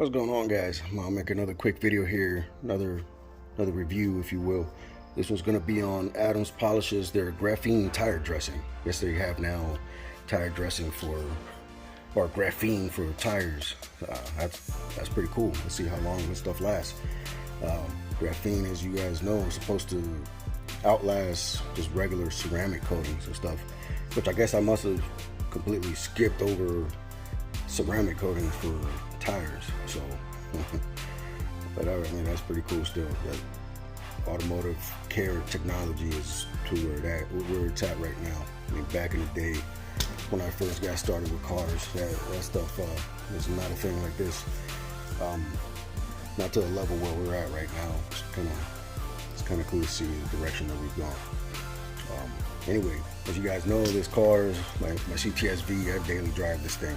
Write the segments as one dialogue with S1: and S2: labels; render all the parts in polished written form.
S1: What's going on, guys? I'll make another quick video here, another review, if you will. This one's going to be on Adams Polishes, their graphene tire dressing. Yes, they have now tire dressing or graphene for tires. That's pretty cool. Let's see how long this stuff lasts. Graphene, as you guys know, is supposed to outlast just regular ceramic coatings and stuff, which I guess I must have completely skipped over ceramic coatings for tires. So but I mean, that's pretty cool still. That automotive care technology is to where it's at right now. I mean, back in the day when I first got started with cars, that stuff was not a thing like this. Not to the level where we're at right now. It's kind of cool to see the direction that we've gone. Anyway, as you guys know, this car is my CTSV. I daily drive this thing.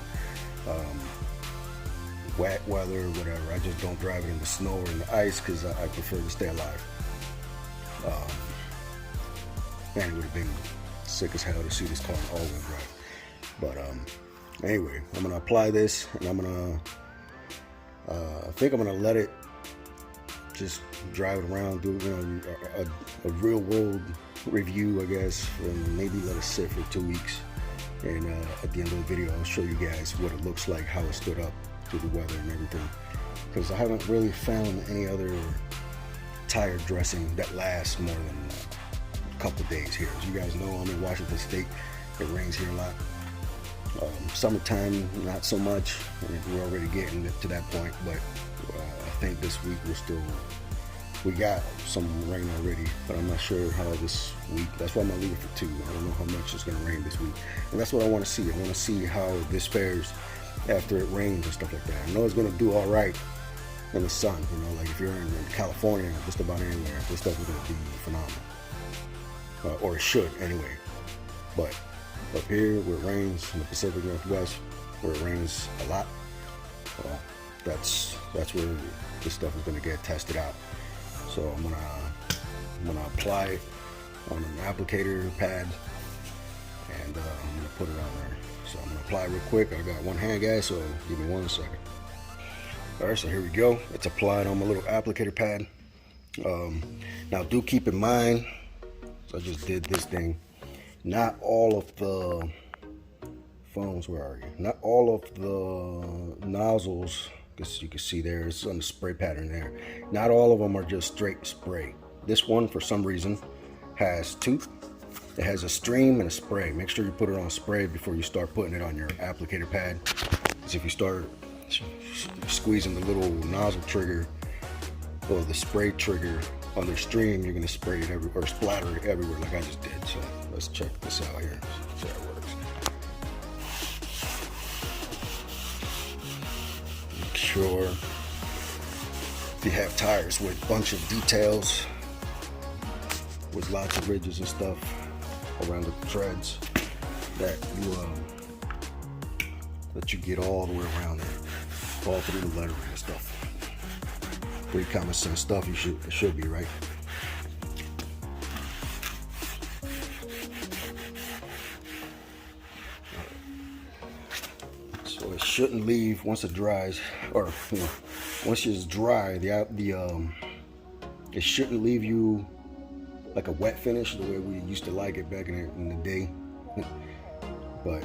S1: Wet weather, whatever. I just don't drive it in the snow or in the ice because I prefer to stay alive. Man, it would have been sick as hell to see this car in all-wheel drive. But anyway, I'm gonna apply this, and I'm gonna I think I'm gonna let it just drive it around, do a real world review, I guess, and maybe let it sit for 2 weeks. And at the end of the video, I'll show you guys what it looks like, how it stood up to the weather and everything. Because I haven't really found any other tire dressing that lasts more than a couple days here. As you guys know, I'm in Washington State. It rains here a lot. Summertime, not so much. We're already getting to that point, but I think this week we got some rain already, but I'm not sure how this week. That's why I'm gonna leave it for 2. I don't know how much it's gonna rain this week, and that's what I want to see. I want to see how this fares after it rains and stuff like that. I know it's gonna do all right in the sun. You know, like if you're in California, just about anywhere, this stuff is gonna be phenomenal, or it should anyway. But up here where it rains in the Pacific Northwest, where it rains a lot, well, that's where this stuff is gonna get tested out. So I'm gonna apply it on an applicator pad, and I'm gonna put it on there. So I'm gonna apply it real quick. I got one hand, guys, so give me 1 second. All right, so here we go. It's applied on my little applicator pad. Now do keep in mind, so I just did this thing. Not all of the phones, where are you? Not all of the nozzles. As you can see there, it's on the spray pattern there. Not all of them are just straight spray. This one, for some reason, has 2. It has a stream and a spray. Make sure you put it on spray before you start putting it on your applicator pad. Because if you start squeezing the little nozzle trigger or the spray trigger on the stream, you're gonna spray it everywhere, or splatter it everywhere like I just did. So let's check this out here. See how it works. Sure, if you have tires with a bunch of details, with lots of ridges and stuff around the treads, that you get all the way around there, all through the lettering and stuff. Pretty common sense stuff. It should be, right? So it shouldn't leave once it dries, or once it's dry. It shouldn't leave you like a wet finish the way we used to like it back in the day. But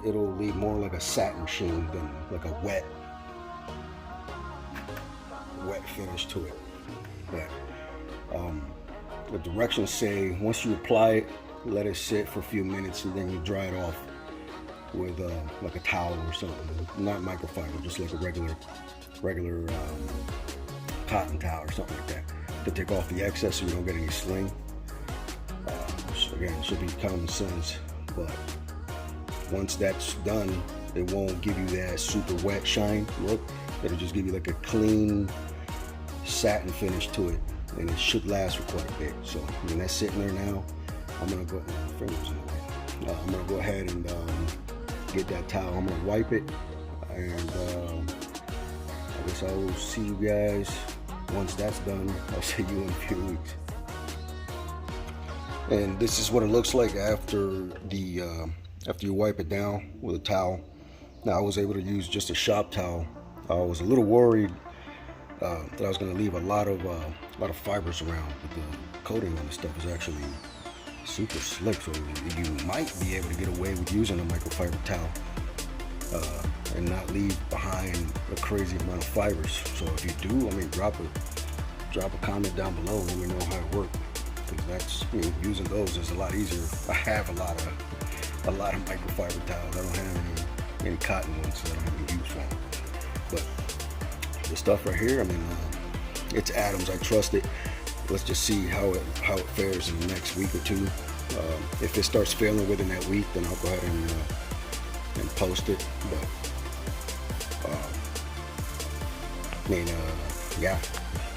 S1: it'll leave more like a satin sheen than like a wet finish to it. But the directions say once you apply it, let it sit for a few minutes, and then you dry it off with like a towel or something, not microfiber, just like a regular cotton towel or something like that, to take off the excess so you don't get any sling. So again, it should be common sense, but once that's done, it won't give you that super wet shine look. It'll just give you like a clean satin finish to it, and it should last for quite a bit. So when that's sitting there now, I'm gonna go. My fingers in the way. I'm gonna go ahead and get that towel. I'm gonna wipe it, and I guess I will see you guys once that's done. I'll see you in a few weeks. And this is what it looks like after you wipe it down with a towel. Now I was able to use just a shop towel I was a little worried that I was going to leave a lot of fibers around, but the coating on the stuff is actually super slick, so you might be able to get away with using a microfiber towel and not leave behind a crazy amount of fibers. So if you do, I mean, drop a comment down below and let me know how it worked, because that's, you know, using those is a lot easier. I have a lot of microfiber towels. I don't have any cotton ones that I don't have any use for. But the stuff right here, I mean, it's Adams. I trust it. Let's just see how it fares in the next week or two. If it starts failing within that week, then I'll go ahead and post it. But I mean, yeah,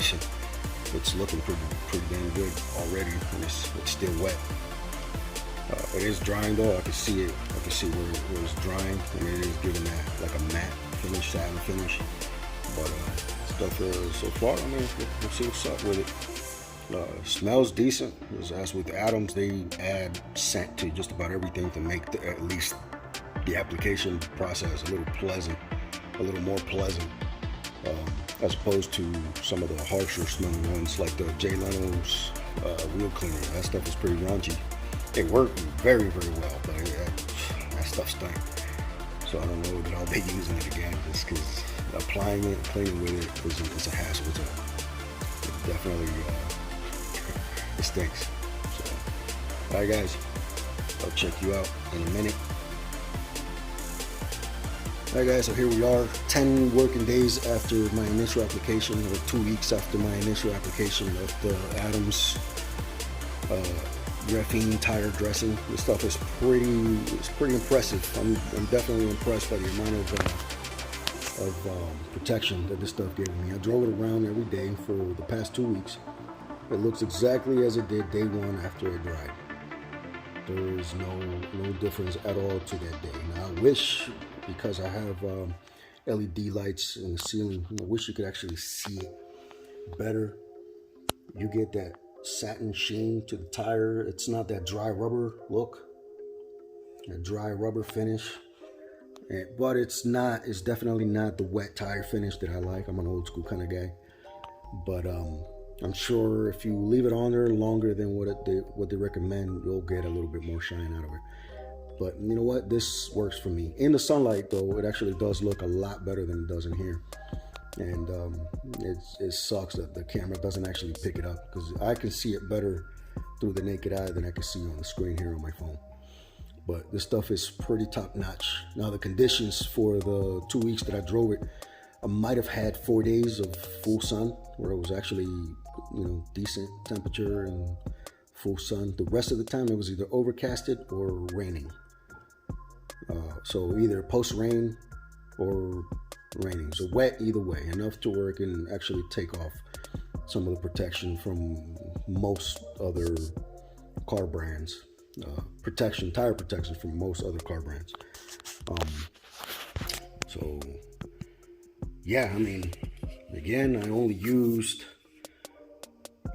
S1: it's looking pretty damn good already, and it's still wet. It is drying though. I can see it. I can see where it's drying, and it is giving that like a matte finish, satin finish. But stuff so far, I mean, we'll see what's up with it. Smells decent. As with Adams, they add scent to just about everything to make at least the application process a little more pleasant, as opposed to some of the harsher smelling ones like the Jay Leno's wheel cleaner. That stuff is pretty raunchy. It worked very, very well, but that stuff stank. So I don't know that I'll be using it again, just because applying it, cleaning with it is a hassle. It definitely it stinks. So, all right, guys, I'll check you out in a minute. All right, guys, so here we are, 10 working days after my initial application, or 2 weeks after my initial application of the Adams Graphene tire dressing. This stuff is pretty impressive. I'm definitely impressed by the amount of protection that this stuff gave me. I drove it around every day for the past 2 weeks. It looks exactly as it did day one after it dried. There is no difference at all to that day. Now I wish, because I have LED lights in the ceiling, I wish you could actually see it better. You get that satin sheen to the tire. It's not that dry rubber look, that dry rubber finish, but it's definitely not the wet tire finish that I like. I'm an old school kind of guy, but I'm sure if you leave it on there longer than what they recommend, you'll get a little bit more shine out of it. But you know what, this works for me. In the sunlight though, it actually does look a lot better than it does in here. And it sucks that the camera doesn't actually pick it up, because I can see it better through the naked eye than I can see on the screen here on my phone. But this stuff is pretty top notch. Now the conditions for the 2 weeks that I drove it, I might have had 4 days of full sun where it was actually, you know, decent temperature and full sun. The rest of the time it was either overcasted or raining. So either post rain or raining. So wet either way, enough to where it can actually take off some of the protection from most other car brands. Tire protection from most other car brands. So yeah, I mean, again, I only used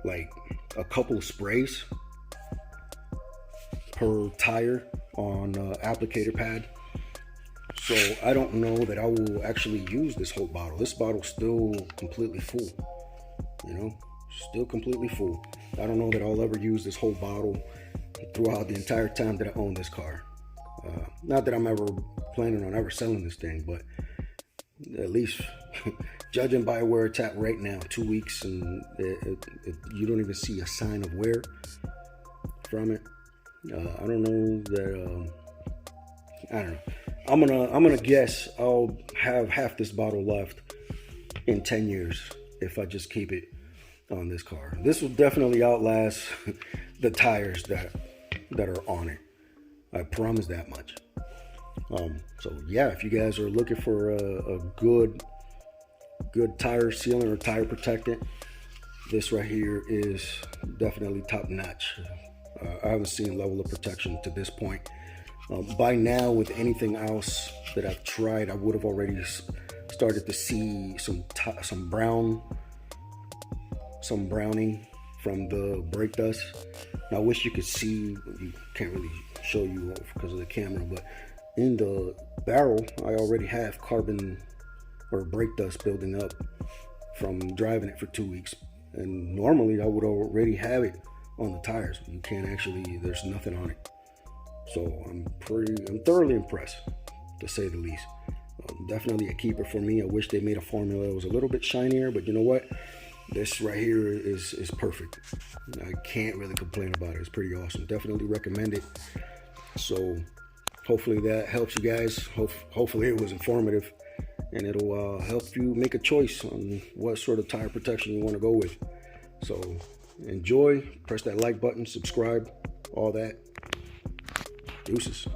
S1: like a couple of sprays per tire on applicator pad. So I don't know that I will actually use this whole bottle. This bottle's still completely full, you know, still completely full. I don't know that I'll ever use this whole bottle throughout the entire time that I own this car. Not that I'm ever planning on ever selling this thing, but at least judging by where it's at right now, 2 weeks, and you don't even see a sign of wear from it. I don't know that. I don't know. I'm gonna guess I'll have half this bottle left in 10 years if I just keep it on this car. This will definitely outlast the tires that are on it. I promise that much. So yeah, if you guys are looking for a good tire sealant or tire protectant, this right here is definitely top notch. I haven't seen level of protection to this point. By now, with anything else that I've tried, I would have already started to see some browning from the brake dust. Now, I wish you could see. You can't really show you because of the camera, but in the barrel, I already have carbon or brake dust building up from driving it for 2 weeks. And normally I would already have it on the tires. You can't actually, there's nothing on it. So I'm thoroughly impressed, to say the least. Definitely a keeper for me. I wish they made a formula that was a little bit shinier, but you know what? This right here is perfect. I can't really complain about it. It's pretty awesome. Definitely recommend it. So hopefully that helps you guys. Hopefully it was informative, and it'll help you make a choice on what sort of tire protection you want to go with. So enjoy, press that like button, subscribe, all that. Deuces.